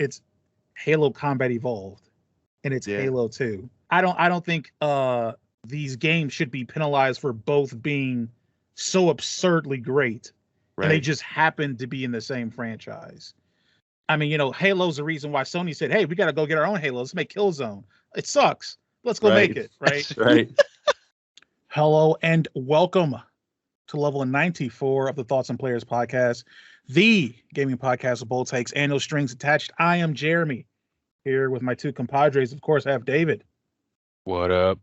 it's Halo Combat Evolved, and it's Halo 2. I don't think these games should be penalized for both being so absurdly great, and they just happen to be in the same franchise. I mean, Halo's the reason why Sony said, "Hey, we got to go get our own Halo. Let's make Killzone. It sucks. Let's go make it." Right. Right. Hello and welcome to level 94 of the Thoughts and Players podcast, the gaming podcast with bold takes and no strings attached. I am Jeremy, here with my two compadres. Of course, I have David. What up?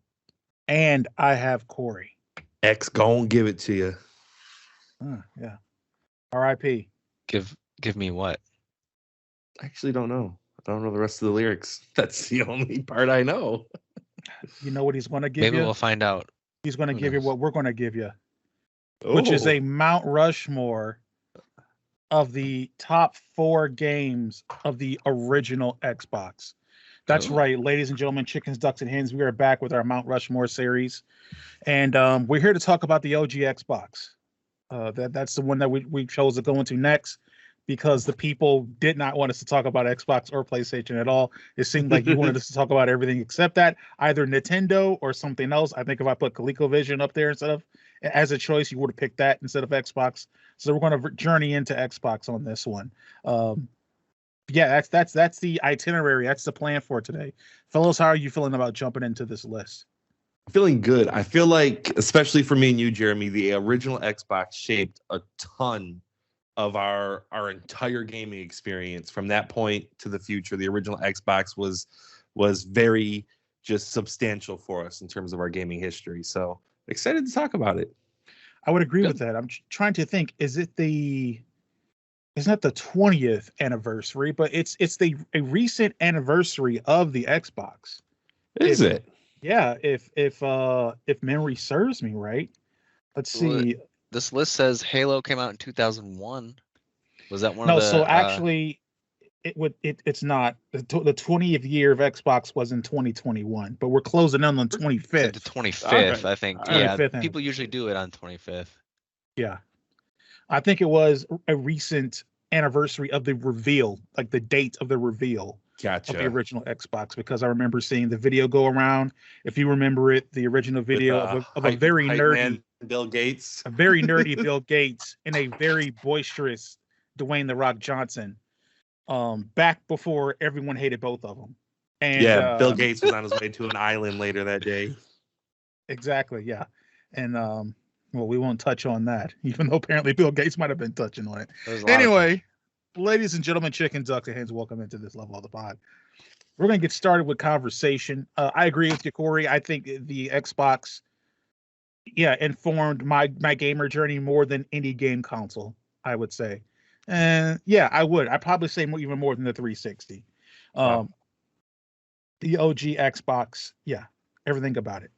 And I have Corey. X gon' give it to you. Yeah. R.I.P. Give me what? I actually don't know. I don't know the rest of the lyrics. That's the only part I know. You know what he's going to give you? Maybe we'll find out. He's going to give you what we're going to give you, which is a Mount Rushmore of the top 4 games of the original Xbox. That's right, ladies and gentlemen, chickens, ducks, and hens. We are back with our Mount Rushmore series, and we're here to talk about the OG Xbox. That's the one that we chose to go into next, because the people did not want us to talk about Xbox or PlayStation at all. It seemed like you wanted us to talk about everything except that, either Nintendo or something else. I think if I put ColecoVision up there instead of as a choice, you would have picked that instead of Xbox. So we're going to journey into Xbox on this one. Yeah, that's the itinerary. That's the plan for today. Fellows, how are you feeling about jumping into this list? Feeling good. I feel like, especially for me and you, Jeremy, the original Xbox shaped a ton of our entire gaming experience from that point to the future. The original Xbox was very just substantial for us in terms of our gaming history. So excited to talk about it. I would agree with that. I'm trying to think, it's not the 20th anniversary, but it's a recent anniversary of the Xbox. Is it? Yeah, if memory serves me right. Let's see. This list says Halo came out in 2001. Was that one of the... No, so actually it's not. The 20th year of Xbox was in 2021, but we're closing in on the 25th. The 25th, I think. Yeah, 25th people usually do it on 25th. Yeah. I think it was a recent anniversary of the reveal, like the date of the reveal of the original Xbox, because I remember seeing the video go around. If you remember it, the original video of a very nerdy Bill Gates, a very nerdy Bill Gates and a very boisterous Dwayne "The Rock" Johnson, back before everyone hated both of them. And Bill Gates was on his way to an island later that day. Exactly, yeah. And well, we won't touch on that, even though apparently Bill Gates might have been touching on it. Anyway, ladies and gentlemen, chicken, ducks, and hens, welcome into this level of the pod. We're going to get started with conversation. I agree with you, Corey. I think the Xbox, informed my gamer journey more than any game console, I would say. And I would. I'd probably say even more than the 360. Wow. The OG Xbox, everything about it.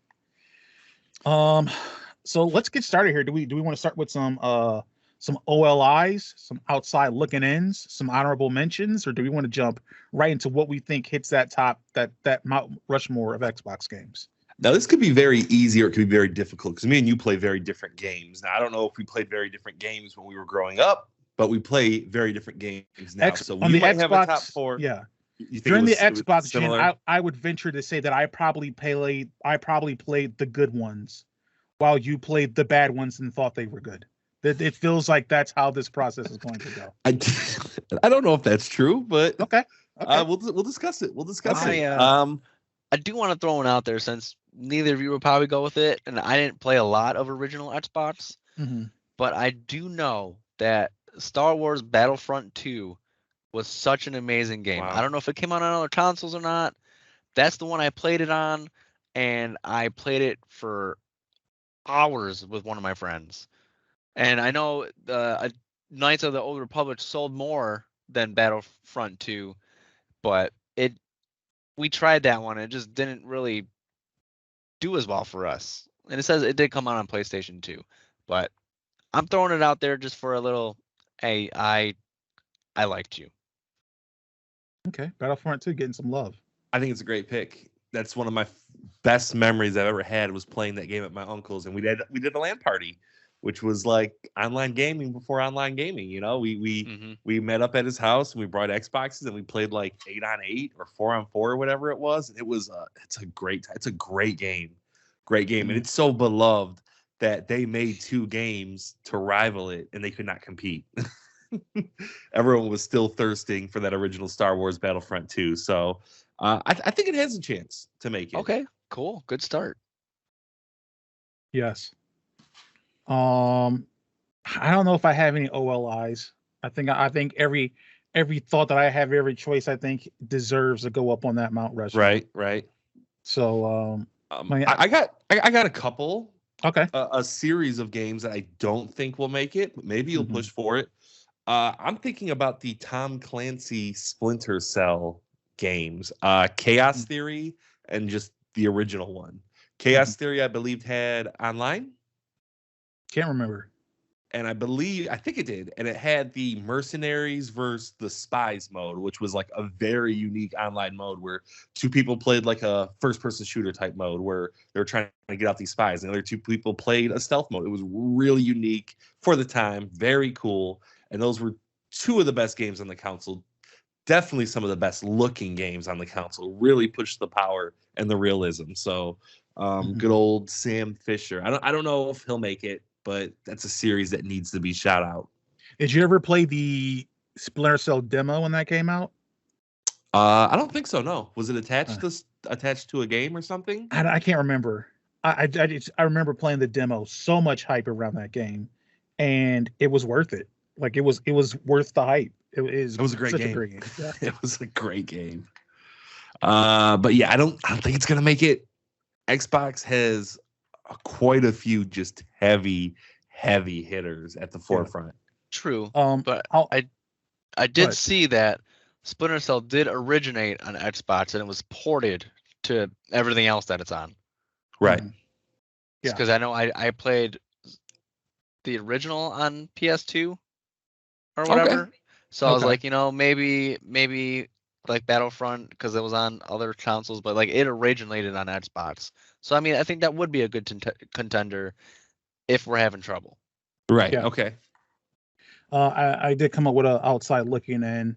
So let's get started here. Do we want to start with some OLIs, some outside looking ins, some honorable mentions, or do we want to jump right into what we think hits that top, that Mount Rushmore of Xbox games? Now, this could be very easy or it could be very difficult, because me and you play very different games. Now, I don't know if we played very different games when we were growing up, but we play very different games now. So on the Xbox, have a top 4. Yeah. During the Xbox gen, I would venture to say that I probably played the good ones, while you played the bad ones and thought they were good. It feels like that's how this process is going to go. I don't know if that's true, but okay. We'll discuss it. I do want to throw one out there, since neither of you would probably go with it, and I didn't play a lot of original Xbox, but I do know that Star Wars Battlefront 2 was such an amazing game. Wow. I don't know if it came out on other consoles or not. That's the one I played it on, and I played it for hours with one of my friends. And I know the Knights of the Old Republic sold more than Battlefront 2, but we tried that one. It just didn't really do as well for us. And it says it did come out on PlayStation 2, but I'm throwing it out there just for a little, hey, I liked you. Okay, Battlefront 2 getting some love. I think it's a great pick. That's one of my best memories I've ever had, was playing that game at my uncle's, and we did a LAN party which was like online gaming before online gaming. You know, we met up at his house and we brought Xboxes and we played like 8-on-8 or 4-on-4 or whatever it was. And it's a great game, and it's so beloved that they made 2 games to rival it and they could not compete. Everyone was still thirsting for that original Star Wars Battlefront 2. So I think it has a chance to make it. Okay, cool. Good start. Yes. I don't know if I have any OLIs. I think every thought that I have, every choice I think deserves to go up on that Mount Rushmore. Right. So I got a couple. Okay. A series of games that I don't think will make it, but maybe you'll push for it. I'm thinking about the Tom Clancy Splinter Cell games, Chaos Theory, and just the original one. Chaos Theory, I believe, had online. Can't remember. And I think it did. And it had the Mercenaries versus the Spies mode, which was like a very unique online mode where 2 people played like a first-person shooter type mode where they were trying to get out these spies. And the other 2 people played a stealth mode. It was really unique for the time, very cool. And those were 2 of the best games on the console. Definitely some of the best looking games on the console. Really pushed the power and the realism. So good old Sam Fisher. I don't know if he'll make it, but that's a series that needs to be shout out. Did you ever play the Splinter Cell demo when that came out? I don't think so. No, was it attached to a game or something? I can't remember. I remember playing the demo. So much hype around that game, and it was worth it. Like it was worth the hype. It was a great game. Yeah. It was a great game. But yeah, I don't think it's gonna make it. Xbox has quite a few just heavy hitters at the forefront. True. But I did see that Splinter Cell did originate on Xbox and it was ported to everything else that it's on. Right. Yeah. Because I know I played the original on PS2 or whatever. Okay. So I was like, maybe like Battlefront because it was on other consoles, but like it originated on Xbox. So I mean, I think that would be a good contender if we're having trouble. Right. Yeah. Okay. I did come up with an outside looking in.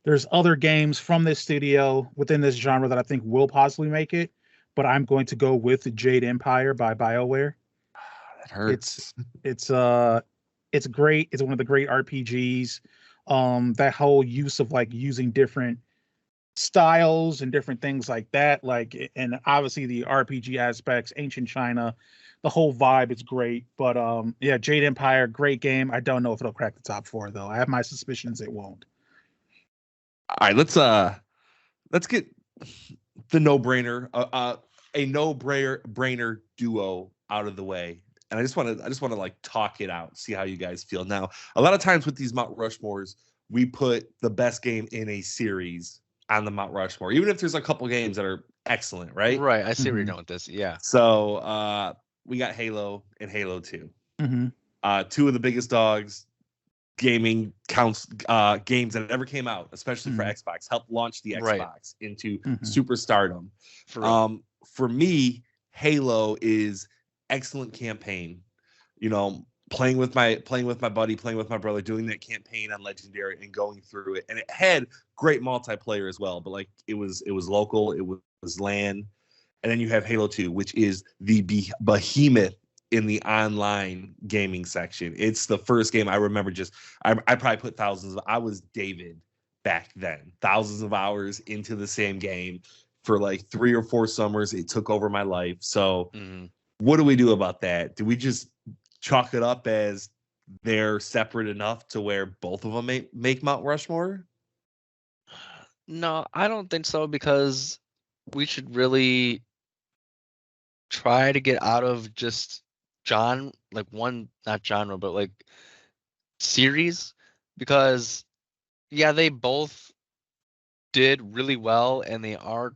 There's other games from this studio within this genre that I think will possibly make it, but I'm going to go with Jade Empire by BioWare. That hurts. It's great. It's one of the great RPGs. That whole use of like using different styles and different things like that, like, and obviously the RPG aspects, ancient China, the whole vibe is great. But yeah, Jade Empire, great game. I don't know if it'll crack the top 4 though. I have my suspicions it won't. All right, let's get the no-brainer, a no-brainer duo out of the way. And I just want to like talk it out, see how you guys feel. Now, a lot of times with these Mount Rushmores, we put the best game in a series on the Mount Rushmore, even if there's a couple games that are excellent, right? Right. I see where you're going with this. Yeah. So we got Halo and Halo 2. 2 of the biggest dogs gaming games that ever came out, especially for Xbox, helped launch the Xbox into superstardom. For me, Halo is excellent campaign. You know, playing with my buddy, playing with my brother, doing that campaign on Legendary and going through it, and it had great multiplayer as well. But like it was local, it was LAN, and then you have Halo 2, which is the behemoth in the online gaming section. It's the first game I remember. I probably put I was David back then, thousands of hours into the same game for like 3 or 4 summers. It took over my life. So what do we do about that? Do we just chalk it up as they're separate enough to where both of them make Mount Rushmore? No, I don't think so, because we should really try to get out of just not genre, but like series, because yeah, they both did really well and they are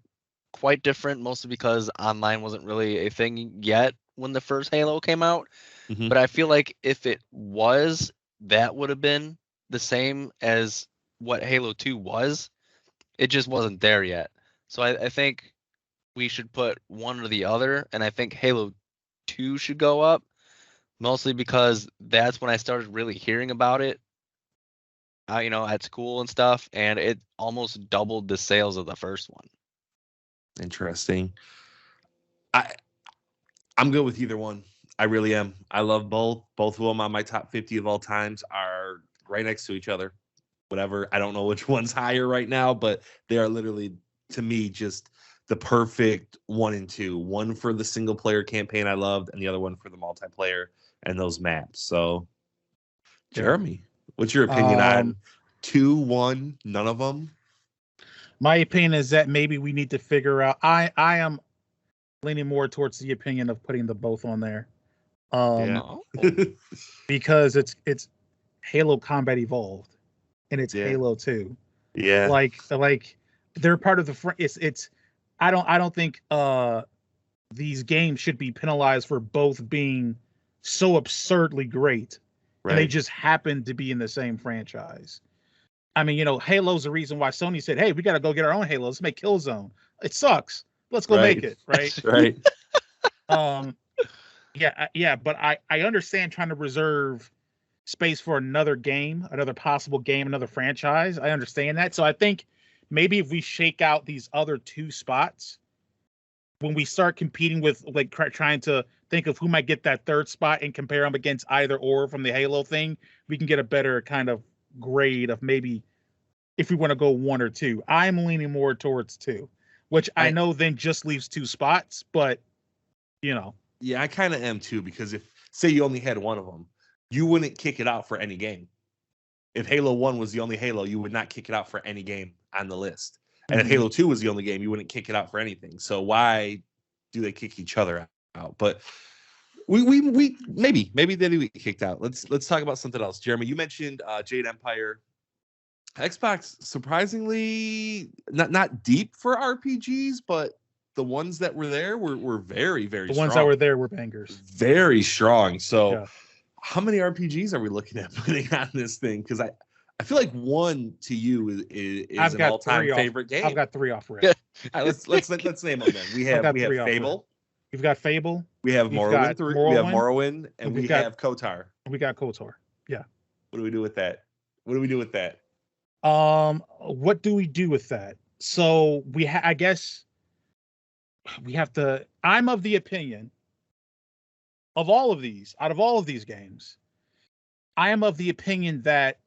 quite different, mostly because online wasn't really a thing yet when the first Halo came out. But I feel like if it was, that would have been the same as what Halo 2 was. It just wasn't there yet. So I think we should put one or the other, and I think Halo 2 should go up. mostly because that's when I started really hearing about it, at school and stuff, and it almost doubled the sales of the first one. Interesting. I'm good with either one. I really am. I love both. Both of them on my top 50 of all times are right next to each other. Whatever. I don't know which one's higher right now, but they are literally, to me, just the perfect 1 and 2. One for the single player campaign I loved, and the other one for the multiplayer and those maps. So, Jeremy, what's your opinion on 2, 1, none of them? My opinion is that maybe we need to figure out. I am leaning more towards the opinion of putting the both on there. Because it's Halo Combat Evolved, and it's Halo 2. Yeah. Like they're part of the it's I don't think these games should be penalized for both being so absurdly great. Right. And they just happen to be in the same franchise. I mean, Halo's the reason why Sony said, "Hey, we got to go get our own Halo. Let's make Killzone. It sucks. Let's go make it." Right. Right. Yeah, but I understand trying to reserve space for another game, another possible game, another franchise. I understand that. So I think maybe if we shake out these other 2 spots, when we start competing with trying to think of who might get that 3rd spot and compare them against either or from the Halo thing, we can get a better kind of grade of maybe if we want to go 1 or 2. I'm leaning more towards 2, which I know then just leaves 2 spots, but Yeah, I kind of am too, because if say you only had one of them, you wouldn't kick it out for any game. If Halo 1 was the only Halo, you would not kick it out for any game on the list. And if Halo 2 was the only game, you wouldn't kick it out for anything. So why do they kick each other out? But we maybe they do get kicked out. Let's talk about something else. Jeremy, you mentioned Jade Empire. Xbox, surprisingly not deep for RPGs, but the ones that were there were very, very strong. The ones that were there were bangers. Very strong. So how many RPGs are we looking at putting on this thing? Because I feel like 1 to you is an all-time favorite game. I've got 3 off rip. All right, let's name them then. We have Fable. We've got Fable. We have Morrowind. We have Morrowind, and we have KOTOR. We got KOTOR. Yeah. What do we do with that? What do we do with that? So I guess we have to. I'm of the opinion out of all of these games, I am of the opinion that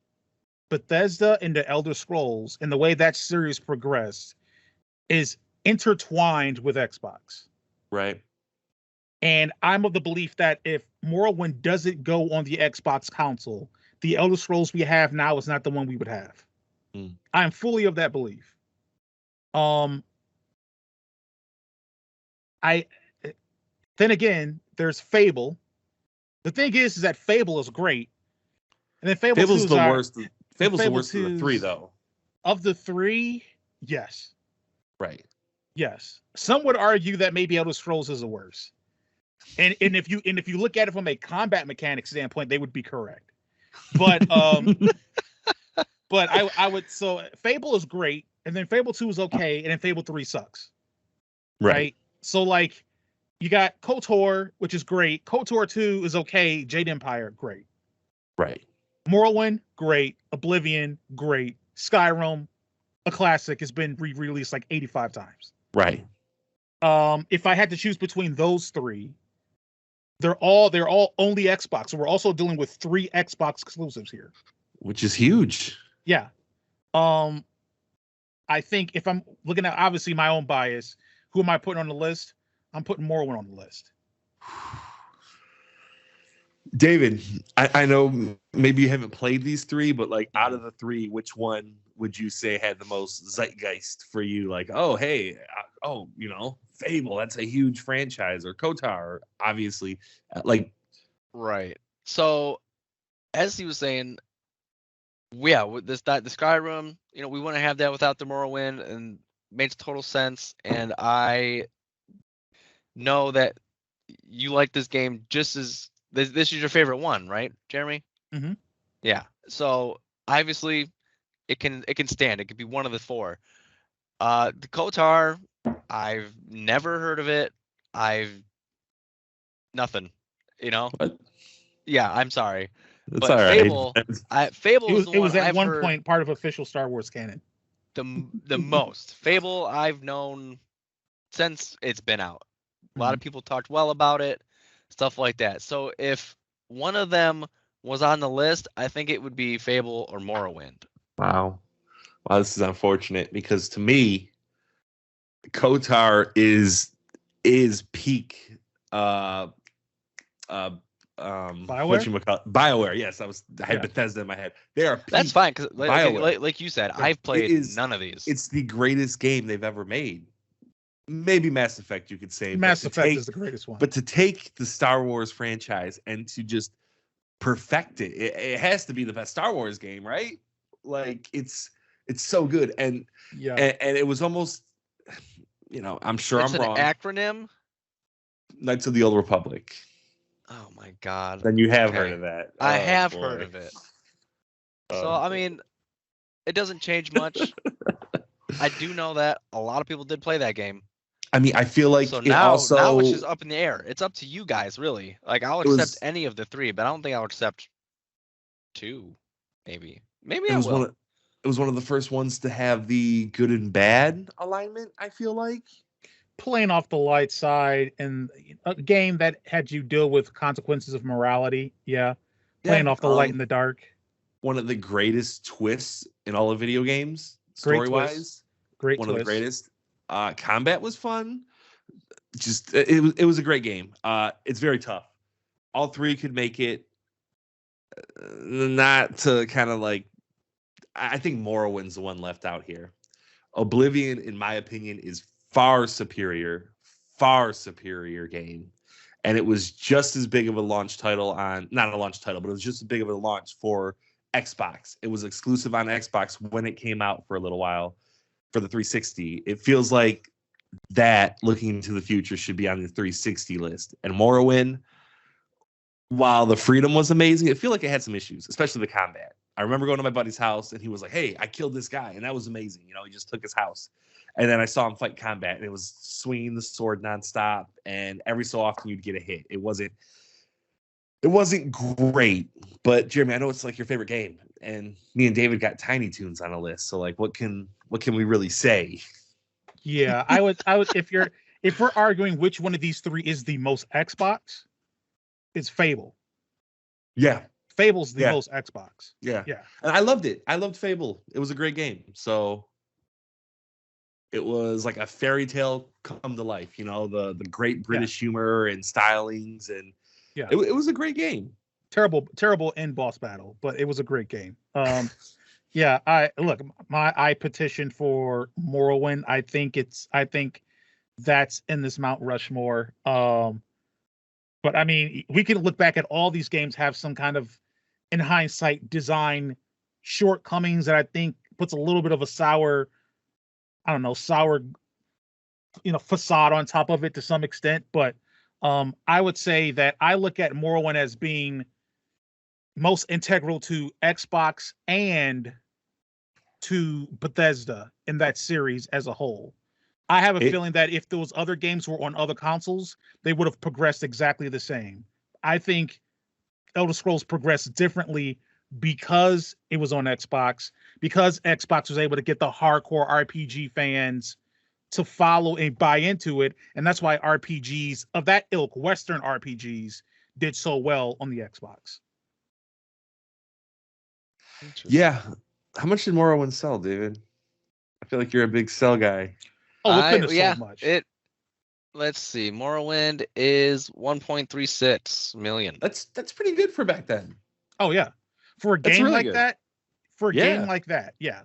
Bethesda and the Elder Scrolls and the way that series progressed is intertwined with Xbox. Right. And I'm of the belief that if Morrowind doesn't go on the Xbox console, the Elder Scrolls we have now is not the one we would have. I'm fully of that belief. Then again, there's Fable. The thing is that Fable is great. And then Fable's the worst. Fable's the worst of the 3, though. Of the 3, yes. Right. Yes. Some would argue that maybe Elder Scrolls is the worst. And if you look at it from a combat mechanics standpoint, they would be correct. But but I would, so Fable is great, and then Fable 2 is okay, and then Fable 3 sucks. Right? So like you got KOTOR, which is great. KOTOR 2 is okay. Jade Empire, great. Right. Morrowind, great. Oblivion, great. Skyrim, a classic, has been re-released like 85 times. Right. If I had to choose between those 3, they're all only Xbox. So we're also dealing with 3 Xbox exclusives here, which is huge. Yeah. I think if I'm looking at obviously my own bias, who am I putting on the list? I'm putting Morrowind on the list. David, I know maybe you haven't played these 3, but like out of the 3, which one would you say had the most zeitgeist for you? Like, oh, hey, Fable, that's a huge franchise, or KOTOR, obviously, like. Right. So, as he was saying, with the Skyrim, we want to have that without the Morrowind, and makes total sense. And I know that you like this game just as this is your favorite one, right, Jeremy? Mm-hmm. Yeah. So obviously, it can stand. It could be one of the 4. The KOTOR, I've never heard of it. Nothing. What? Yeah, I'm sorry. That's But all right. Fable is the It was one at I've one heard point part of official Star Wars canon. the most. Fable I've known since it's been out. A lot of people talked well about it, stuff like that. So if one of them was on the list, I think it would be Fable or Morrowind. Wow. Wow, this is unfortunate because to me, Kotar is peak BioWare. Yes, I had Bethesda in my head. They are peak. That's fine because BioWare. like you said, I've played none of these. It's the greatest game they've ever made. Maybe Mass Effect, you could say. Mass Effect is the greatest one. But to take the Star Wars franchise and to just perfect it has to be the best Star Wars game, right? Like it's so good. And it was almost, I'm sure I'm wrong. It's an acronym? Knights of the Old Republic. Oh my God. Then you have heard of that. I have heard of it. So, I mean, it doesn't change much. I do know that a lot of people did play that game. I mean, I feel like now it's just up in the air. It's up to you guys, really. Like, I'll accept any of the three, but I don't think I'll accept two, maybe. Maybe I will. It was one of the first ones to have the good and bad alignment, I feel like. Playing off the light side and a game that had you deal with consequences of morality. Yeah. Playing off the light and the dark. One of the greatest twists in all of video games, story-wise. Great One twist. of the greatest. Combat was fun. Just it was a great game. It's very tough. All three could make it. Not to kind of like. I think Morrowind's the one left out here. Oblivion, in my opinion, is far superior game, and it was just as big of a launch title not a launch title, but it was just as big of a launch for Xbox. It was exclusive on Xbox when it came out for a little while. For the 360, it feels like that looking into the future should be on the 360 list. And Morrowind, while the freedom was amazing, it feel like it had some issues, especially the combat. I remember going to my buddy's house and he was like, "Hey, I killed this guy," and that was amazing. He just took his house, and then I saw him fight combat, and it was swinging the sword nonstop, and every so often you'd get a hit. It wasn't great, but Jeremy, I know it's like your favorite game, and me and David got Tiny Toons on a list. So like, what can we really say? Yeah, I would if we're arguing which one of these three is the most Xbox, it's Fable. Yeah. Fable's the most Xbox. Yeah. Yeah. And I loved it. I loved Fable. It was a great game. So it was like a fairy tale come to life, the great British humor and stylings, and it was a great game. Terrible end boss battle, but it was a great game. I petitioned for Morrowind. I think that's in this Mount Rushmore. But I mean, we can look back at all these games have some kind of, in hindsight, design shortcomings that I think puts a little bit of a sour, facade on top of it to some extent. But I would say that I look at Morrowind as being most integral to Xbox and to Bethesda in that series as a whole. I have a feeling that if those other games were on other consoles, they would have progressed exactly the same. I think Elder Scrolls progressed differently because it was on Xbox, because Xbox was able to get the hardcore RPG fans to follow and buy into it. And that's why RPGs of that ilk, Western RPGs, did so well on the Xbox. Yeah. How much did Morrowind sell, David? I feel like you're a big sell guy. Oh, it couldn't have sold much. Let's see. Morrowind is 1.36 million. That's pretty good for back then. Oh yeah, for a game really like that. For a game like that, yeah.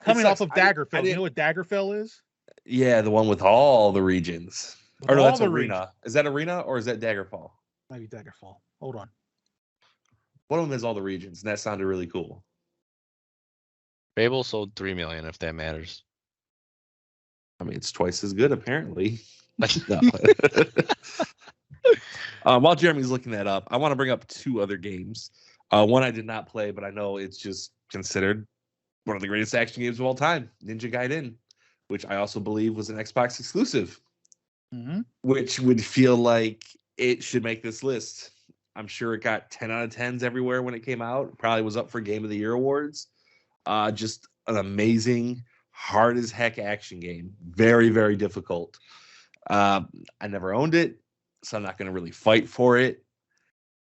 Coming off of Daggerfell, you know what Daggerfell is? Yeah, the one with all the regions. Or no, that's Arena. Is that Arena or is that Daggerfall? Might be Daggerfall. Hold on. One of them has all the regions, and that sounded really cool. Fable sold 3 million, if that matters. I mean, it's twice as good, apparently. While Jeremy's looking that up, I want to bring up two other games. One I did not play, but I know it's just considered one of the greatest action games of all time, Ninja Gaiden, which I also believe was an Xbox exclusive, which would feel like it should make this list. I'm sure it got 10 out of 10s everywhere when it came out. Probably was up for Game of the Year awards. Just an amazing, hard as heck action game. Very, very difficult. I never owned it, so I'm not going to really fight for it.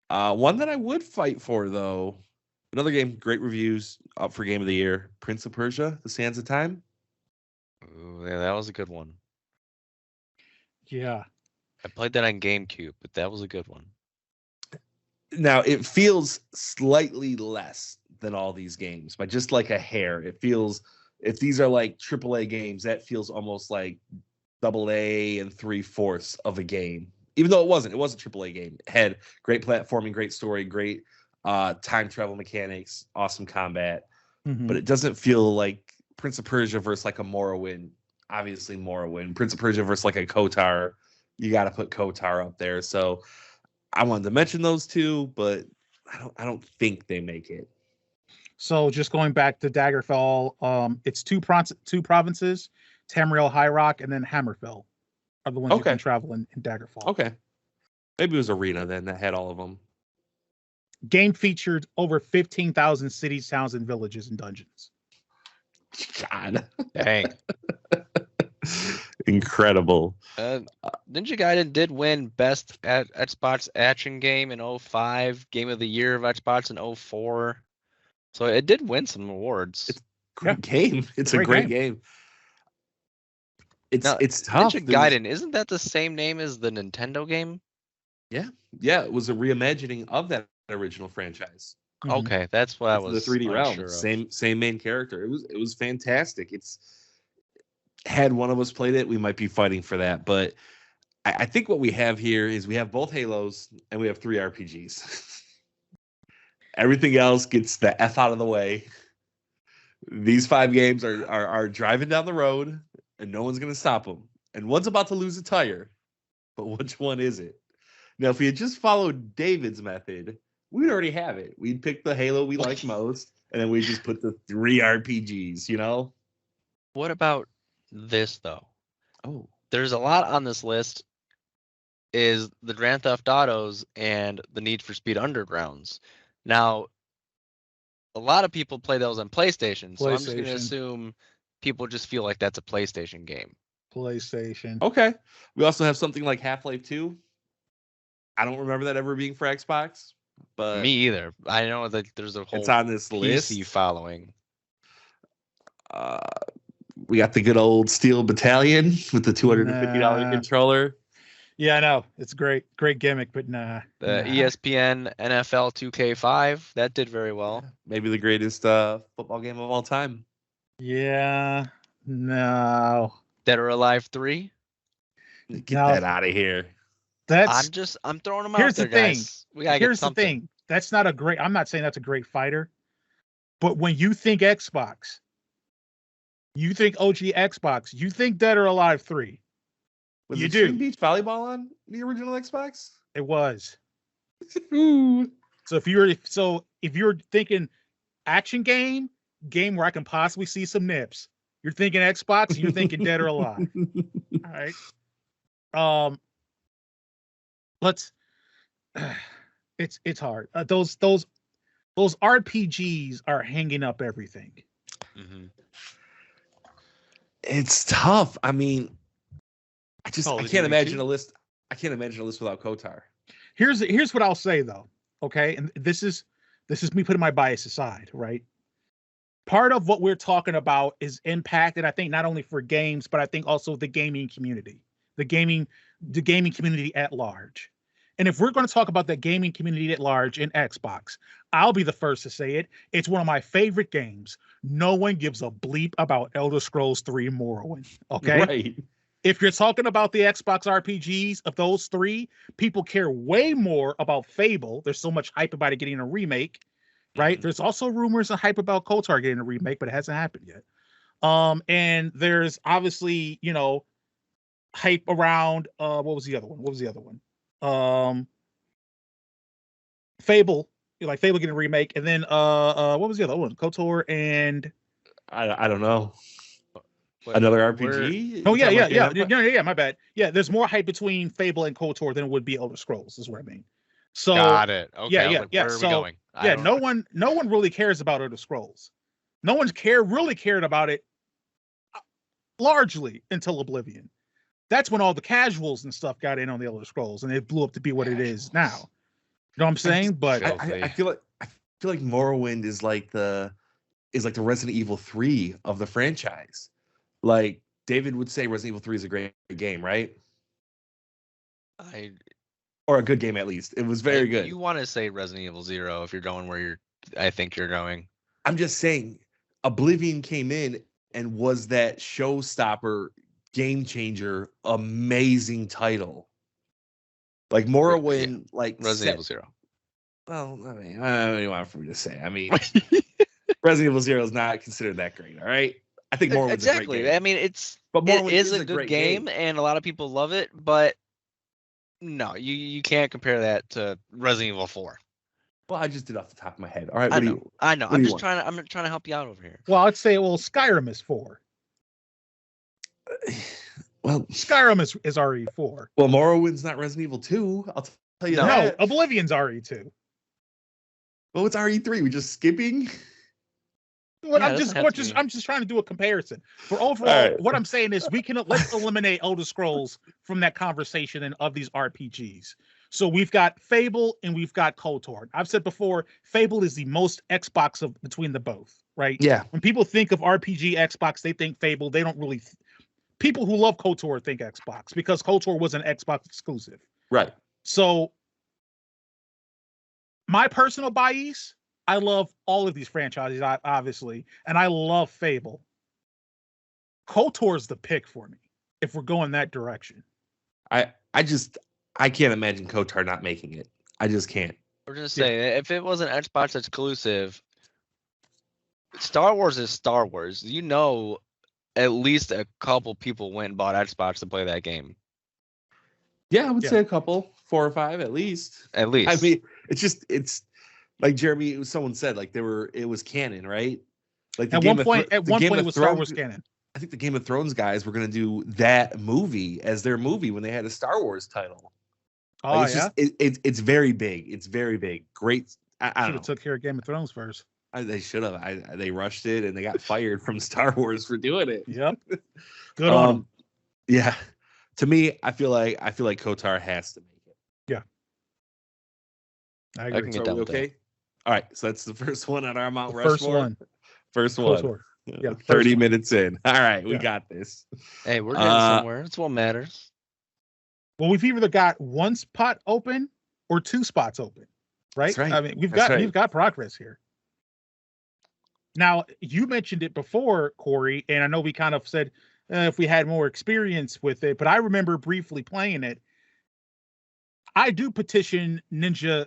One that I would fight for, though, another game, great reviews, up for Game of the Year, Prince of Persia: The Sands of Time. Ooh, yeah, that was a good one. Yeah. I played that on GameCube, but that was a good one. Now, it feels slightly less than all these games, but just like a hair. It feels, if these are like AAA games, that feels almost like AA and 3/4 of a game. Even though it was a AAA game. It had great platforming, great story, great time travel mechanics, awesome combat. But it doesn't feel like Prince of Persia versus like a Morrowind. Obviously Morrowind. Prince of Persia versus like a KOTOR. You got to put KOTOR up there. So I wanted to mention those two, but I don't think they make it. So just going back to Daggerfall, it's two provinces, Tamriel, High Rock, and then Hammerfell are the ones you can travel in Daggerfall. Okay. Maybe it was Arena then that had all of them. Game featured over 15,000 cities, towns, and villages and dungeons. God. Dang. Incredible. Ninja Gaiden did win Best at Xbox Action Game in 2005, Game of the Year of Xbox in 2004. So it did win some awards. It's a great game. It's a great game. It's tough. Ninja Gaiden, isn't that the same name as the Nintendo game? Yeah. Yeah, it was a reimagining of that original franchise. Okay, that's what I was. The 3D realm. Sure same main character. It was fantastic. Had one of us played it, we might be fighting for that. But I think what we have here is we have both Halos and we have 3 RPGs. Everything else gets the F out of the way. These 5 games are driving down the road and no one's going to stop them. And one's about to lose a tire. But which one is it? Now, if we had just followed David's method, we'd already have it. We'd pick the Halo we like most, and then we just put the 3 RPGs, you know? What about this, though? Oh. There's a lot on this list is the Grand Theft Autos and the Need for Speed Undergrounds. Now, a lot of people play those on PlayStation, so I'm just going to assume people just feel like that's a PlayStation game. PlayStation. Okay. We also have something like Half-Life 2. I don't remember that ever being for Xbox, but me either. I know that there's a whole it's on this list. PC following. We got the good old Steel Battalion with the $250 controller. Yeah, I know. It's great gimmick, but nah. The ESPN NFL 2K5, that did very well. Maybe the greatest football game of all time. Yeah, no. Dead or Alive 3? Get that out of here. I'm throwing them out there, guys. Here's the thing. That's not a great, I'm not saying that's a great fighter, but when you think Xbox, you think OG Xbox, you think Dead or Alive 3. Was you it do. Swing Beach Volleyball on the original Xbox? It was. So if you're thinking action game where I can possibly see some nips, you're thinking Xbox, you're thinking Dead or Alive. All right. It's hard. Those RPGs are hanging up everything. Mm-hmm. It's tough. I mean, I can't imagine a list. I can't imagine a list without KOTOR. Here's what I'll say though. Okay, and this is me putting my bias aside, right? Part of what we're talking about is impacted, I think, not only for games, but I think also the gaming community, the gaming community at large. And if we're going to talk about the gaming community at large in Xbox, I'll be the first to say it. It's one of my favorite games. No one gives a bleep about Elder Scrolls 3 Morrowind. Okay. Right. If you're talking about the Xbox RPGs of those 3, people care way more about Fable. There's so much hype about it getting a remake, right? Mm-hmm. There's also rumors and hype about KOTOR getting a remake, but it hasn't happened yet. And there's obviously, hype around what was the other one? Fable, Fable getting a remake, and then what was the other one? KOTOR and I don't know. Another RPG? Oh yeah. My bad. Yeah, there's more hype between Fable and KOTOR than it would be Elder Scrolls. Is what I mean. So got it. Okay. yeah, I was yeah, like, yeah. where are we So going? yeah, no one really cares about Elder Scrolls. No one really cared about it largely until Oblivion. That's when all the casuals and stuff got in on the Elder Scrolls, and it blew up to be what it is now. You know what I'm saying? But I feel like Morrowind is like the Resident Evil 3 of the franchise. Like David would say Resident Evil 3 is a great game, right? Or a good game at least. It was very good. You want to say Resident Evil 0 if you're going where I think you're going. I'm just saying Oblivion came in and was that showstopper, game changer, amazing title. Like Morrowind, like Resident Evil 0. Well, I mean, I don't even want for me to say. I mean, Resident Evil 0 is not considered that great. All right, I think Morrowind's a great game. I mean, it is a good game, and a lot of people love it. But no, you can't compare that to Resident Evil 4. Well, I just did off the top of my head. All right, I know. I'm trying to help you out over here. Well, I'd say Skyrim is 4. Well, Skyrim is RE4. Well, Morrowind's not Resident Evil 2. I'll tell you that. No, Oblivion's RE2. Well, it's RE3. We just skipping. Well, I'm just trying to do a comparison. For overall, what I'm saying is let's eliminate Elder Scrolls from that conversation and of these RPGs. So we've got Fable and we've got KOTOR. I've said before, Fable is the most Xbox of between the both, right? Yeah. When people think of RPG Xbox, they think Fable. They don't really. People who love KOTOR think Xbox because KOTOR was an Xbox exclusive. Right. So my personal bias, I love all of these franchises, obviously, and I love Fable. KOTOR's the pick for me if we're going that direction. I can't imagine KOTOR not making it. I just can't. We're gonna say if it was an Xbox exclusive, Star Wars is Star Wars. You know, at least a couple people went and bought Xbox to play that game. Yeah, I would say a couple, 4 or 5 at least. At least. I mean, it's like Jeremy. Someone said like it was canon, right? Like at one point, it was Star Wars canon. I think the Game of Thrones guys were going to do that movie as their movie when they had a Star Wars title. Oh, like, it's very big. It's very big. Great. I don't know. Took care of Game of Thrones first. They should have. They rushed it and they got fired from Star Wars for doing it. Yep. Good on them. Yeah. To me, I feel like KOTOR has to make it. Yeah. I agree. I can get down with that. All right. So that's the first one on our Mount Rushmore. First one. KOTOR. Yeah. 30 minutes in. All right. We got this. Hey, we're getting somewhere. That's what matters. Well, we've either got one spot open or 2 spots open, right? That's right. I mean, we've got progress here. Now, you mentioned it before, Corey, and I know we kind of said if we had more experience with it, but I remember briefly playing it. I do petition Ninja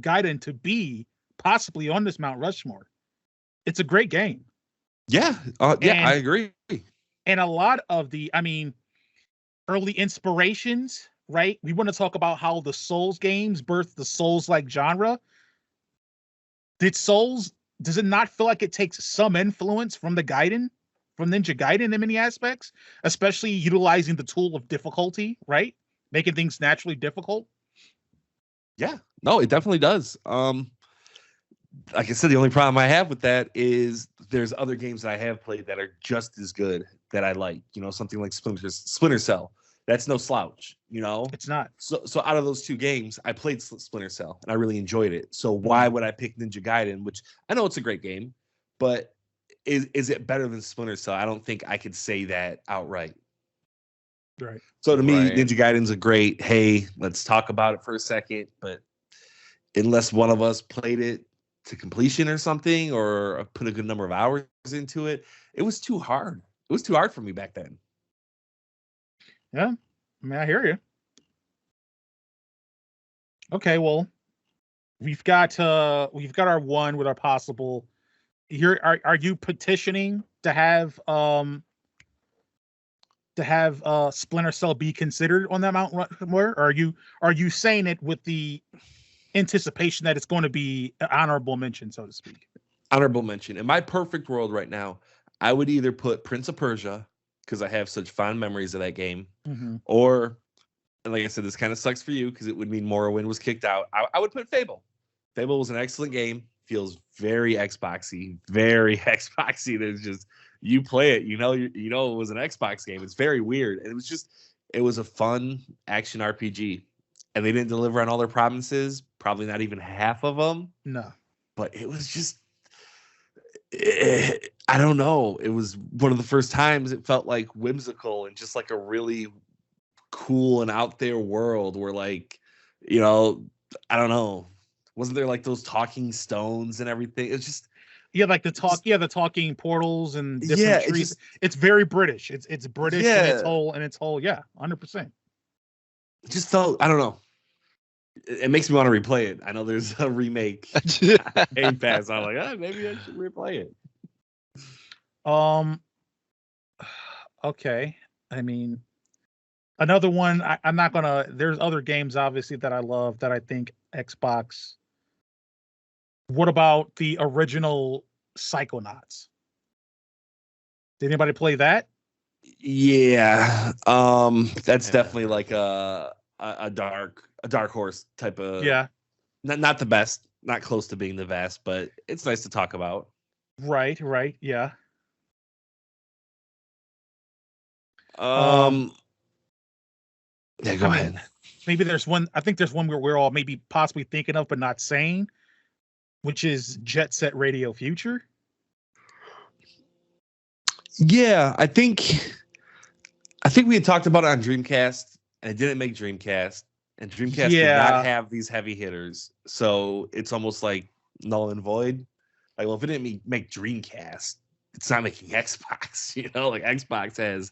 Gaiden to be possibly on this Mount Rushmore. It's a great game. Yeah. I agree. And a lot of the, early inspirations, right? We want to talk about how the Souls games birthed the Souls-like genre. Does it not feel like it takes some influence from Ninja Gaiden in many aspects, especially utilizing the tool of difficulty, right? Making things naturally difficult. Yeah, no, it definitely does. Like I said, the only problem I have with that is there's other games that I have played that are just as good that I like. Something like Splinter Cell. That's no slouch. It's not. So out of those 2 games, I played Splinter Cell and I really enjoyed it. So why would I pick Ninja Gaiden, which I know it's a great game, but is it better than Splinter Cell? I don't think I could say that outright. Right. So to me, Ninja Gaiden's a great, hey, let's talk about it for a second. But unless one of us played it to completion or something, or put a good number of hours into it, it was too hard. It was too hard for me back then. Yeah. I hear you. Okay, well, we've got our one with our possible. Are you petitioning to have Splinter Cell be considered on that Mount Rushmore? Or are you saying it with the anticipation that it's going to be an honorable mention, so to speak? Honorable mention. In my perfect world right now, I would either put Prince of Persia because I have such fond memories of that game, or and like I said, this kind of sucks for you because it would mean Morrowind was kicked out. I would put Fable. Fable was an excellent game. Feels very Xboxy, very Xboxy. There's just you play it, you know it was an Xbox game. It's very weird, and it was a fun action RPG, and they didn't deliver on all their promises. Probably not even half of them. No, but it was just. I don't know. It was one of the first times it felt like whimsical and just like a really cool and out there world where like, I don't know. Wasn't there like those talking stones and everything? It's just like the talking portals and different trees. It's very British. It's British in its whole 100%. It just felt, I don't know. It makes me want to replay it. I know there's a remake Game Pass. I'm like, maybe I should replay it. Okay. I mean, another one. I'm not gonna. There's other games, obviously, that I love that I think Xbox. What about the original Psychonauts? Did anybody play that? Yeah. That's definitely like a dark horse type of. Yeah. Not the best, not close to being the best, but it's nice to talk about. Right. Yeah. Yeah, go ahead. Maybe there's one. I think there's one where we're all maybe possibly thinking of, but not saying, which is Jet Set Radio Future. Yeah, I think we had talked about it on Dreamcast, and it didn't make Dreamcast, and Dreamcast did not have these heavy hitters, so it's almost like null and void. Like, well, if it didn't make Dreamcast, it's not making Xbox. Like Xbox has.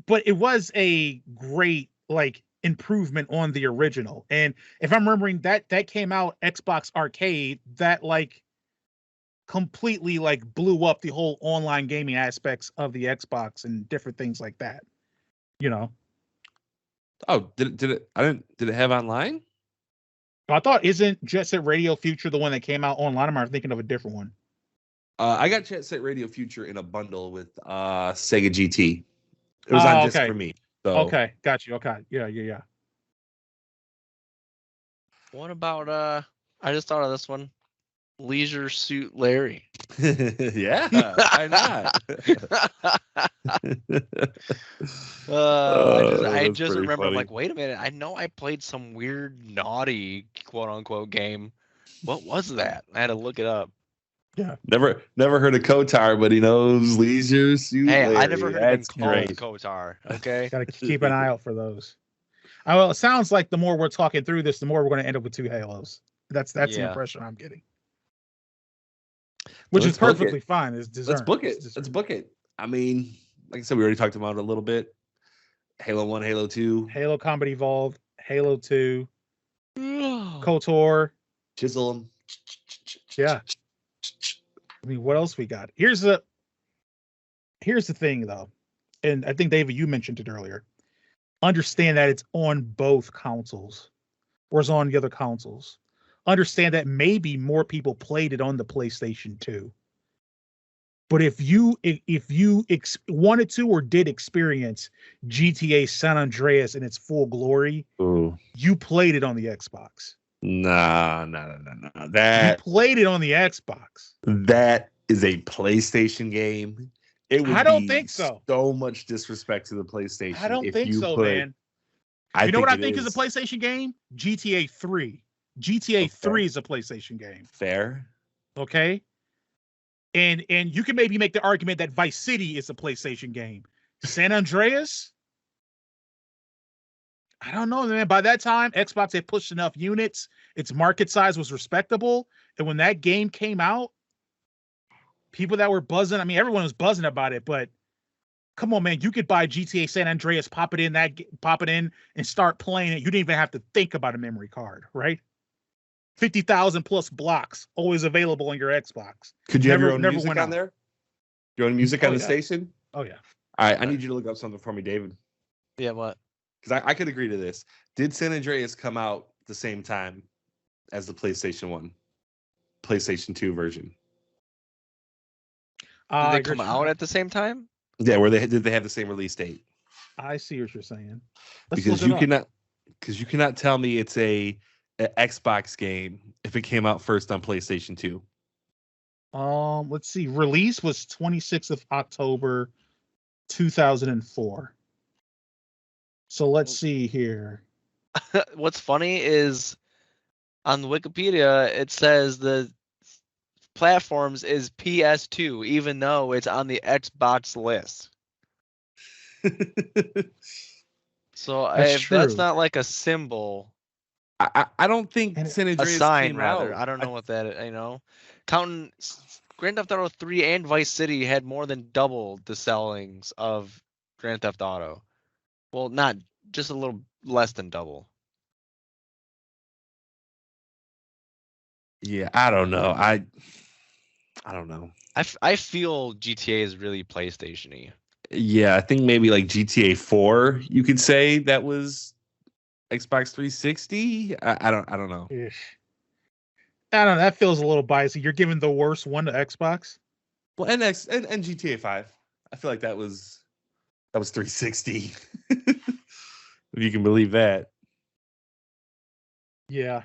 But it was a great like improvement on the original. And if I'm remembering that came out Xbox Arcade, that like completely like blew up the whole online gaming aspects of the Xbox and different things like that. Oh, did it have online? I thought, isn't Jet Set Radio Future the one that came out online? Or am I thinking of a different one? I got Jet Set Radio Future in a bundle with Sega GT. It was on disc for me. So. Okay, got you. Okay, yeah. What about I just thought of this one. Leisure Suit Larry. Yeah, why not? I just remember, funny. I'm like, wait a minute. I know I played some weird, naughty, quote unquote game. What was that? I had to look it up. Yeah. Never heard of Kotar, but he knows Leisure Suit Larry. I never heard of Kotar. Okay. Gotta keep an eye out for those. Well, it sounds like the more we're talking through this, the more we're going to end up with 2 Halos. That's the impression I'm getting. Which is perfectly fine. It's deserved. Let's book it. I mean, like I said, we already talked about it a little bit. Halo 1, Halo 2. Halo Combat Evolved, Halo 2, KOTOR. Chisel 'em. Yeah. I mean, what else we got? Here's the thing, though, and I think, David, you mentioned it earlier. Understand that it's on both consoles, or it's on the other consoles. Understand that maybe more people played it on the PlayStation 2. But if you wanted to or did experience GTA San Andreas in its full glory, you played it on the Xbox. No. You played it on the Xbox. That is a PlayStation game. I don't think so. So much disrespect to the PlayStation. I don't think so, man. You know what I think is a PlayStation game? GTA 3. GTA 3 is a PlayStation game. Fair. Okay. And you can maybe make the argument that Vice City is a PlayStation game. San Andreas? I don't know, man. By that time, Xbox had pushed enough units. Its market size was respectable. And when that game came out, people that were buzzing, I mean, everyone was buzzing about it, but come on, man, you could buy GTA San Andreas, pop it in and start playing it. You didn't even have to think about a memory card, right? 50,000 plus blocks always available on your Xbox. Could you have your own music on there? Your own music on the station? Oh, yeah. All right, I need you to look up something for me, David. Yeah, what? Because I could agree to this. Did San Andreas come out the same time as the PlayStation 1, PlayStation 2 version? Did they come out at the same time? Yeah, did they have the same release date? I see what you're saying. Because you cannot tell me it's a Xbox game if it came out first on PlayStation 2. Let's see. Release was 26th of October, 2004. So let's see here. What's funny is on Wikipedia it says the platforms is PS2, even though it's on the Xbox list. So that's not like a symbol. I don't think San Andreas a sign came rather. out. I don't know what that is, counting Grand Theft Auto 3 and Vice City had more than double the sellings of Grand Theft Auto. Well, not just a little less than double. Yeah, I don't know. I don't know. I feel GTA is really PlayStation-y. Yeah, I think maybe like GTA 4, you could say that was Xbox 360. I don't know. I don't know. That feels a little biased. You're giving the worst one to Xbox. Well, and GTA 5. I feel like that was 360. If you can believe that. Yeah.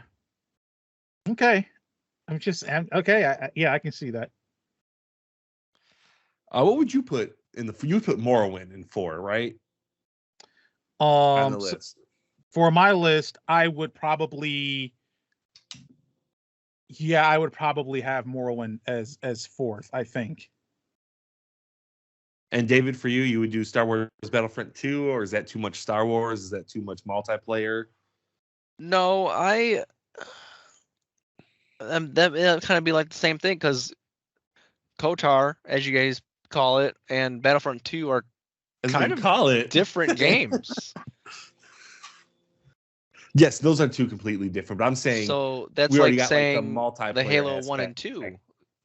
Okay. Okay. I can see that. What would you put you would put Morrowind in 4, right? On the list. For my list, I would probably have Morrowind as fourth, I think. And David, for you would do Star Wars Battlefront 2, or is that too much Star Wars? Is that too much multiplayer? No, that kind of be like the same thing because KOTOR, as you guys call it, and Battlefront 2 are kind of different games. Yes, those are two completely different. But I'm saying so that's like saying the Halo 1 and 2.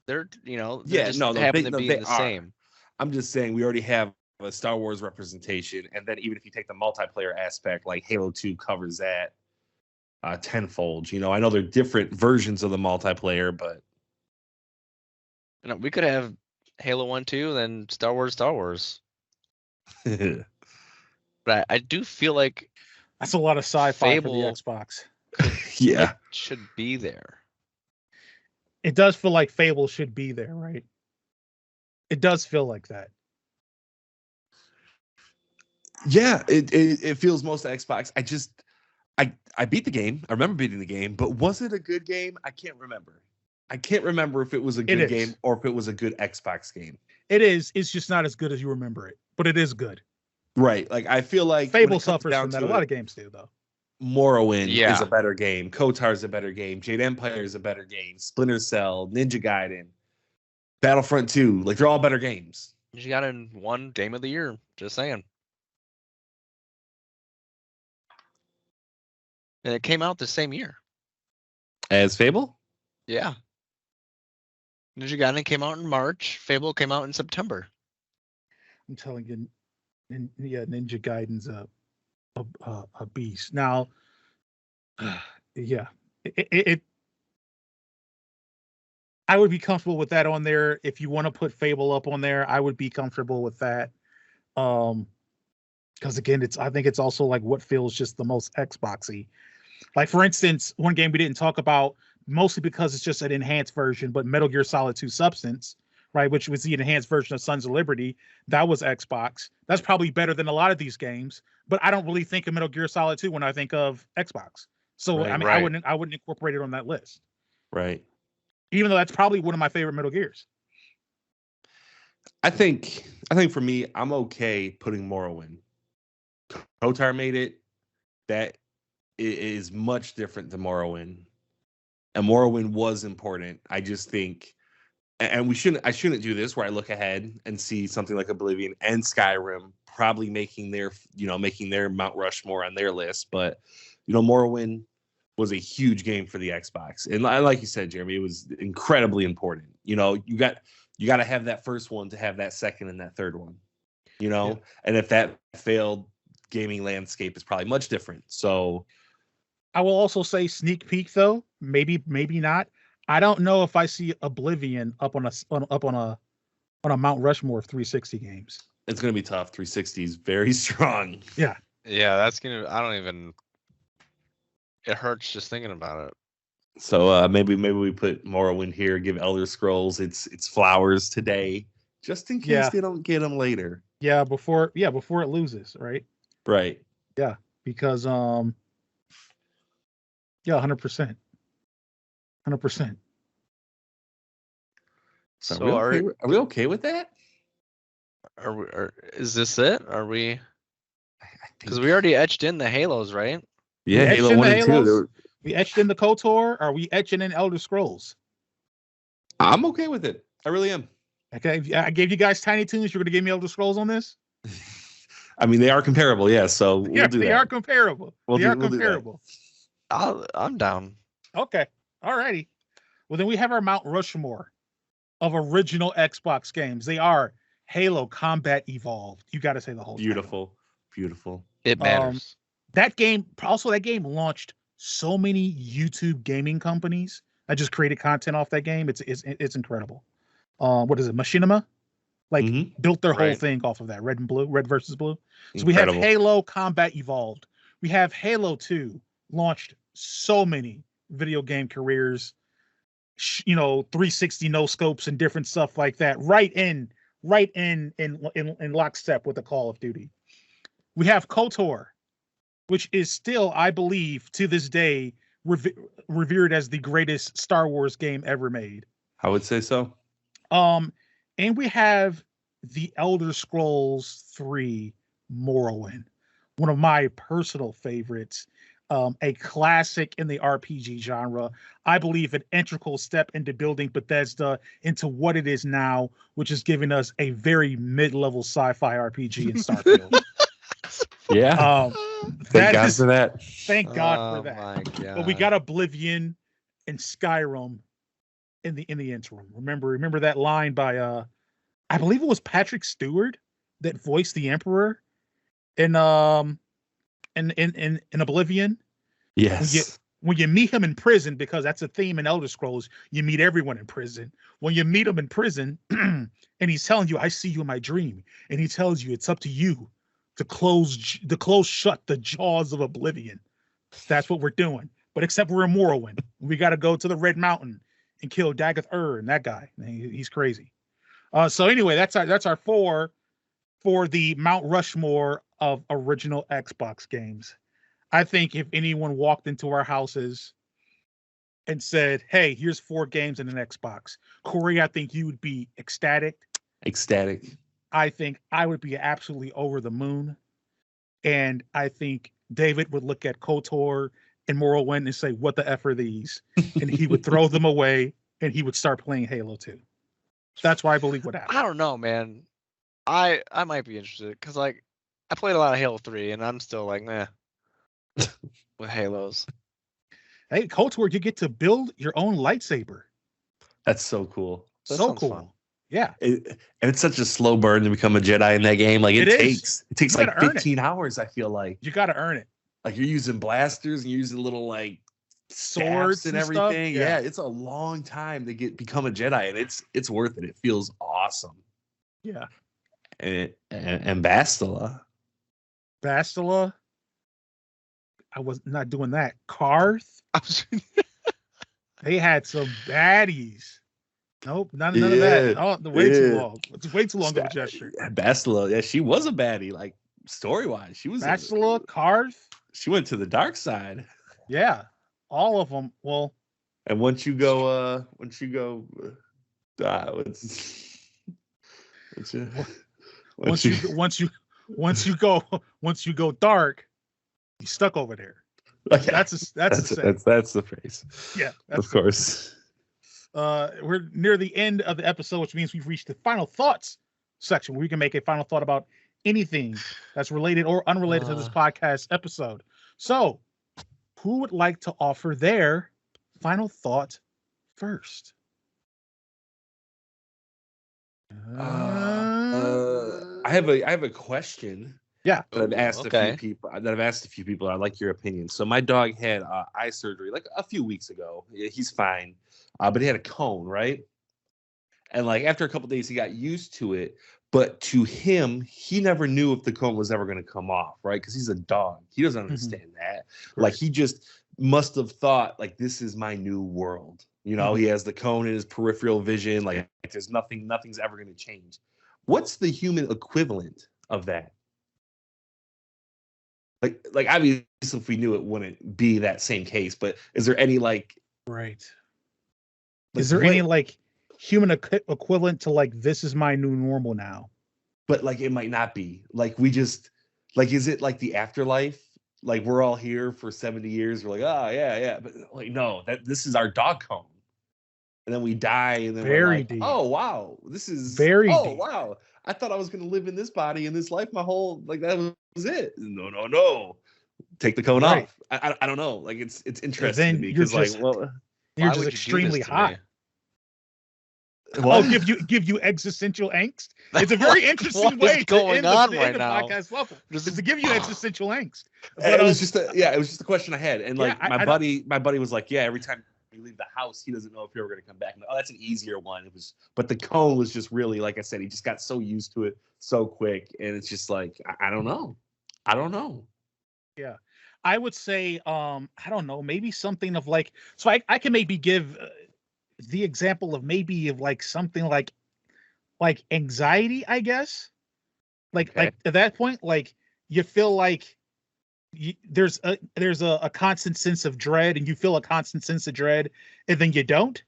They're happen to be the same. I'm just saying we already have a Star Wars representation, and then even if you take the multiplayer aspect, like Halo 2 covers that tenfold. I know they're different versions of the multiplayer, but we could have Halo 1, 2, then Star Wars. But I do feel like that's a lot of sci-fi for the Xbox. Yeah, should be there. It does feel like Fable should be there, right? It does feel like that. Yeah, it feels most Xbox. I beat the game. I remember beating the game, but was it a good game? I can't remember. I can't remember if it was a good game or if it was a good Xbox game. It is. It's just not as good as you remember it, but it is good. Right. Like I feel like Fable suffers from that. A lot of games do, though. Morrowind is a better game. KOTOR is a better game. Jade Empire is a better game. Splinter Cell, Ninja Gaiden, Battlefront 2. Like they're all better games. Ninja Gaiden won Game of the Year. Just saying. And it came out the same year. As Fable? Yeah. Ninja Gaiden came out in March. Fable came out in September. I'm telling you, Ninja Gaiden's a beast. Now, yeah, I would be comfortable with that on there. If you want to put Fable up on there, I would be comfortable with that. Because again, I think it's also like what feels just the most Xboxy. Like for instance, one game we didn't talk about, mostly because it's just an enhanced version, but Metal Gear Solid 2 Substance, right, which was the enhanced version of Sons of Liberty, that was Xbox. That's probably better than a lot of these games, but I don't really think of Metal Gear Solid 2 when I think of Xbox. So I wouldn't incorporate it on that list. Right. Even though that's probably one of my favorite Metal Gears. I think for me, I'm okay putting Morrowind. KOTOR made it. That is much different than Morrowind. And Morrowind was important. I just think, and I shouldn't do this where I look ahead and see something like Oblivion and Skyrim probably making their Mount Rushmore on their list. But, Morrowind was a huge game for the Xbox. And like you said, Jeremy, it was incredibly important. You got to have that first one to have that second and that third one, and if that failed, gaming landscape is probably much different. So I will also say sneak peek though, maybe not. I don't know if I see Oblivion up on a Mount Rushmore of 360 games. It's going to be tough. 360 is very strong. Yeah. Yeah, that's gonna. I don't even. It hurts just thinking about it. So maybe we put Morrowind here. Give Elder Scrolls its flowers today, just in case they don't get them later. Yeah, before it loses, right? Right. Yeah, because 100%. 100%. So are we okay with that? Is this it? Are we? Because we already etched in the Halos, right? Yeah, Halo 1 and 2. We etched in the KOTOR. Are we etching in Elder Scrolls? I'm okay with it. I really am. Okay, I gave you guys Tiny Toons. You're going to give me Elder Scrolls on this? I mean, they are comparable, yeah. So we'll do that. They are comparable. They are comparable. I'm down. Okay, all righty. Well, then we have our Mount Rushmore of original Xbox games. They are Halo Combat Evolved. You got to say the whole beautiful, title. Beautiful. It matters. That game launched so many YouTube gaming companies that just created content off that game. It's incredible. What is it? Machinima? Built their whole thing off of that. Red versus blue. So incredible. We have Halo Combat Evolved. We have Halo 2 launched so many video game careers, 360 no scopes and different stuff like that. Right in lockstep with the Call of Duty. We have KOTOR, which is still, I believe, to this day, revered as the greatest Star Wars game ever made. I would say so. And we have the Elder Scrolls 3 Morrowind, one of my personal favorites, a classic in the RPG genre. I believe an integral step into building Bethesda into what it is now, which is giving us a very mid-level sci-fi RPG in Starfield. Yeah. Thank God for that. Thank God for that. My God. But we got Oblivion and Skyrim in the interim. Remember that line by I believe it was Patrick Stewart that voiced the Emperor in Oblivion. Yes. When you meet him in prison, because that's a theme in Elder Scrolls, you meet everyone in prison. When you meet him in prison, and he's telling you, "I see you in my dream," and he tells you it's up to you to close shut the jaws of Oblivion. That's what we're doing. But except we're in Morrowind. We got to go to the Red Mountain and kill Dagoth and that guy. He's crazy. So anyway, that's our 4 for the Mount Rushmore of original Xbox games. I think if anyone walked into our houses and said, "Hey, here's 4 games in an Xbox," Corey, I think you would be ecstatic. I think I would be absolutely over the moon. And I think David would look at KOTOR and Morrowind and say, "What the F are these?" And he would throw them away and he would start playing Halo 2. That's why I believe what happened. I don't know, man. I might be interested because I played a lot of Halo 3 and I'm still like, meh with Halos. Hey, KOTOR, you get to build your own lightsaber. That's so cool. So cool. Fun. Yeah. And it's such a slow burn to become a Jedi in that game. Like it takes like 15 hours, I feel like. You got to earn it. Like you're using blasters and you're using little like swords and everything. Yeah, it's a long time to become a Jedi, and it's worth it. It feels awesome. Yeah. And Bastila. I was not doing that. Karth. They had some baddies. Nope, none of that. Oh, way too long. It's way too long of a gesture. Bastila, yeah, she was a baddie. Like story-wise, she was. Bastila, Karth. She went to the dark side. Yeah, all of them. Well, and once you go dark, you stuck over there. That's the phrase. Yeah, of course. We're near the end of the episode, which means we've reached the final thoughts section where we can make a final thought about anything that's related or unrelated to this podcast episode. So, who would like to offer their final thought first? I have a question. Yeah. That I've asked a few people. I'd like your opinion. So my dog had eye surgery like a few weeks ago. He's fine, but he had a cone, right? And like after a couple of days, he got used to it. But to him, he never knew if the cone was ever going to come off, right? Because he's a dog. He doesn't understand that. Right. Like, he just must have thought, like, this is my new world. You know, he has the cone in his peripheral vision. Like, there's nothing's ever going to change. What's the human equivalent of that? Like obviously, if we knew, it wouldn't be that same case. But is there any right? Is there any human equivalent to this is my new normal now? But it might not be. We just is it like the afterlife? Like, we're all here for 70 years. We're like, oh yeah, but no, this is our dog cone. And then we die, and then we're like, deep. oh wow, this is very deep. Wow. I thought I was going to live in this body in this life my whole that was it. No. Take the cone off. I don't know. It's interesting to me because you're just extremely hot. What? Oh, give you existential angst. It's a very interesting way to end the podcast level. Just to give you existential angst. But it was just a question I had, and my buddy was like, yeah, every time you leave the house, he doesn't know if you're ever going to come back. Like, oh, that's an easier one. But the cone was just really, like I said, he just got so used to it so quick, and it's just like, I don't know. Yeah, I would say, I don't know, maybe something of so I can maybe give the example of something like anxiety, I guess. Like at that point, you feel like there's a constant sense of dread, and you feel a constant sense of dread, and then you don't,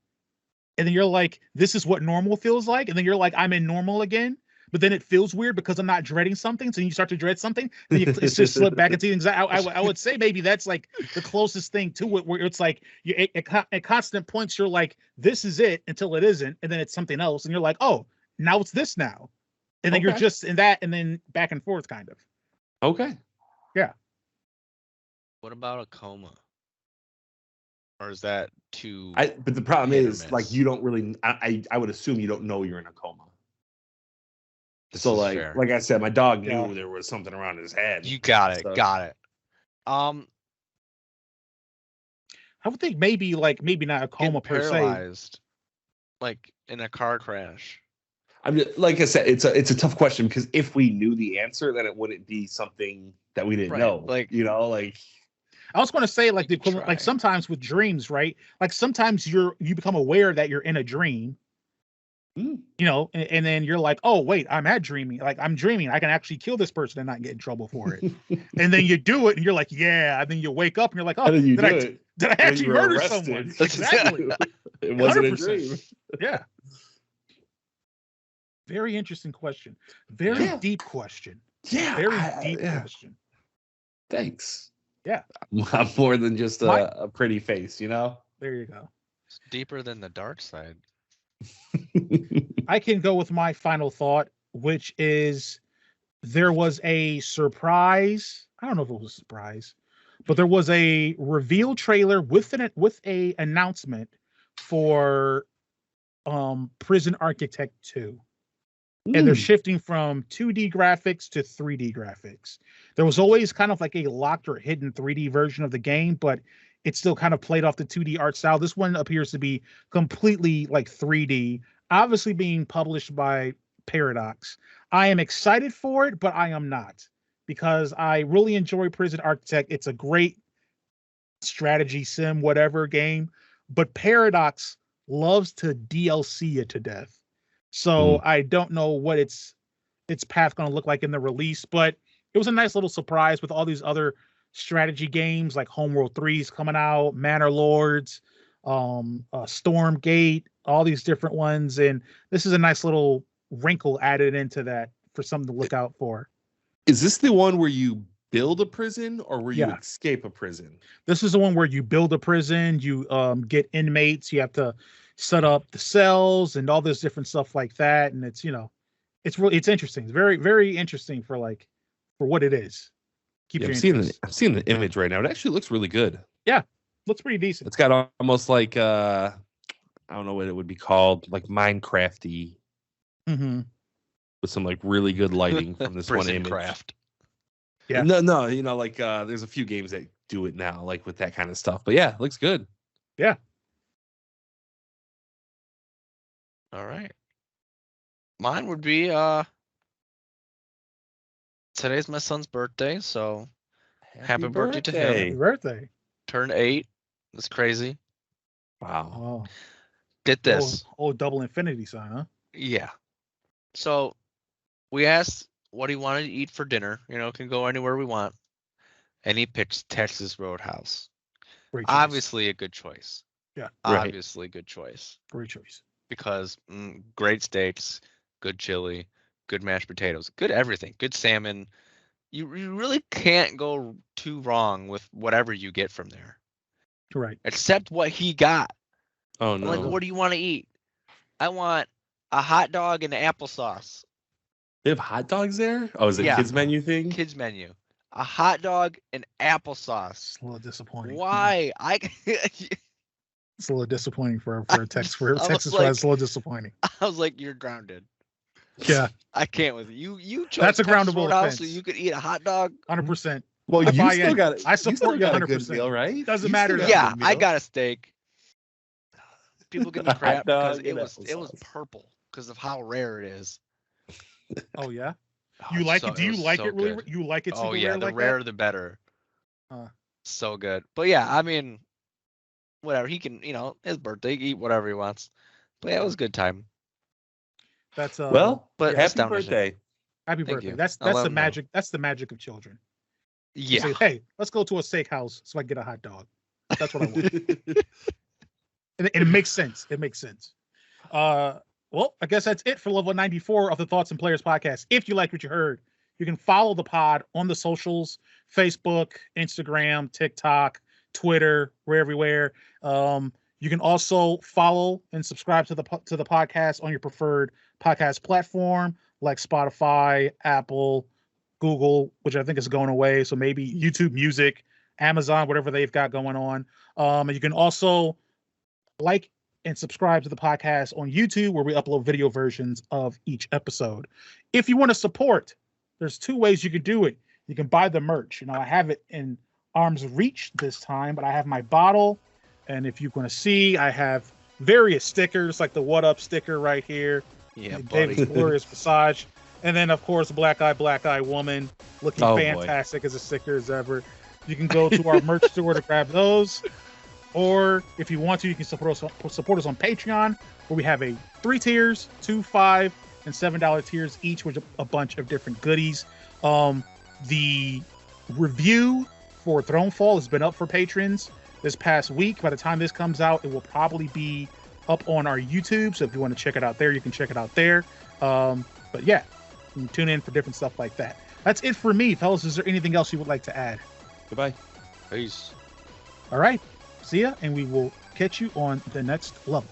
and then you're like, this is what normal feels like, and then you're like, I'm in normal again, but then it feels weird because I'm not dreading something, so you start to dread something, and it's just slip back into anxiety. I would say maybe that's the closest thing to it, where it's at constant points you're like, this is it, until it isn't, and then it's something else, and you're like, oh, now it's this now, and then you're just in that, and then back and forth kind of. Okay. Yeah. What about a coma? Or is that too? But the problem is, you don't really. I would assume you don't know you're in a coma. So like I said, my dog knew there was something around his head. You got it. I would think maybe not a coma per se. Like in a car crash. I'm just, like I said, it's a tough question, because if we knew the answer, then it wouldn't be something that we didn't know. I was going to say the equivalent, sometimes with dreams, right? Sometimes you become aware that you're in a dream, and then you're like, oh wait, I'm dreaming. I'm dreaming. I can actually kill this person and not get in trouble for it. And then you do it, and you're like, yeah. And then you wake up, and you're like, oh, did I actually murder someone? Exactly. It wasn't 100%. A dream. Yeah. Very interesting question. Very deep question. Yeah. Very deep question. Thanks. Yeah. I'm more than just a pretty face, There you go. It's deeper than the dark side. I can go with my final thought, which is there was a surprise. I don't know if it was a surprise, but there was a reveal trailer with a announcement for Prison Architect 2. And they're shifting from 2D graphics to 3D graphics. There was always kind of a locked or hidden 3D version of the game, but it still kind of played off the 2D art style. This one appears to be completely 3D, obviously being published by Paradox. I am excited for it, but I am not, because I really enjoy Prison Architect. It's a great strategy sim, whatever game, but Paradox loves to DLC it to death. So I don't know what its path going to look like in the release, but it was a nice little surprise with all these other strategy games like Homeworld 3's coming out, Manor Lords, Stormgate, all these different ones, and this is a nice little wrinkle added into that for something to look out for. Is this the one where you build a prison, or where you escape a prison? This is the one where you build a prison, you get inmates, you have to set up the cells and all this different stuff like that, and it's it's interesting. It's very, very interesting for what it is. I'm seeing the image right now. It actually looks really good. Yeah, looks pretty decent. It's got almost I don't know what it would be called, Minecrafty, with some really good lighting from this one image. Craft. Yeah. No, there's a few games that do it now, with that kind of stuff. But yeah, it looks good. Yeah. All right. Mine would be today's my son's birthday, so happy birthday to Happy him. birthday. Turned 8. It's crazy. Wow. Oh, Get this. old double infinity sign, huh? Yeah. So we asked what he wanted to eat for dinner. Can go anywhere we want. And he picked Texas Roadhouse. Great choice. Obviously a good choice. Yeah. Obviously good choice. Great choice. Because great steaks, good chili, good mashed potatoes, good everything, good salmon. You really can't go too wrong with whatever you get from there. Right. Except what he got. Oh I'm no. like, what do you want to eat? I want a hot dog and applesauce. They have hot dogs there? Oh, is it Yeah. kids menu thing? Kids menu. A hot dog and applesauce. It's a little disappointing. Why? It's a little disappointing for a Texas fries. like- It's a little disappointing. I was like, you're grounded. Yeah, I can't with you. You chose That's a Texas groundable Roadhouse so offense. you could eat a hot dog. 100%. Well, I you buy still in. got it. I support you got a good 100%. meal, right? Doesn't You matter still to got a Yeah, good I meal. got a steak. People give me A hot crap because dog it and was applesauce. purple because of how rare it is. Oh yeah. Oh, You it's like so- it? Do you was like so it really? good. You like it super Oh yeah, rare the like rarer that? the better. Huh. So good. But yeah, I mean, whatever he can, his birthday, eat whatever he wants. But yeah, it was a good time. That's Well, But yeah, that's happy down to shit. birthday. happy thank birthday. you. That's I'll let the him know. magic. That's the magic of children. You Yeah. say, hey, let's go to a steakhouse so I can get a hot dog. That's what I want. And it makes sense. It makes sense. Well, I guess that's it for level 94 of the Thoughts and Players podcast. If you like what you heard, you can follow the pod on the socials: Facebook, Instagram, TikTok, Twitter. We're everywhere. You can also follow and subscribe to the podcast on your preferred podcast platform like Spotify, Apple, Google, which I think is going away. So maybe YouTube Music, Amazon, whatever they've got going on. And you can also like and subscribe to the podcast on YouTube, where we upload video versions of each episode. If you want to support, there's 2 ways you can do it. You can buy the merch. I have it in arm's reach this time, but I have my bottle. And if you're going to see, I have various stickers, like the What Up sticker right here. Yeah, David's buddy. Glorious Massage. And then, of course, Black Eye Woman, looking Oh, boy. fantastic as a sticker as ever. You can go to our merch store to grab those. Or if you want to, you can support us on Patreon, where we have a 3 tiers, $2, $5, and $7 tiers each, with a bunch of different goodies. The review for Thronefall has been up for patrons this past week. By the time this comes out, it will probably be up on our YouTube. So if you want to check it out there, you can check it out there. But yeah, you can tune in for different stuff like that. That's it for me, fellas. Is there anything else you would like to add? Goodbye. Peace. All right. See ya, and we will catch you on the next level.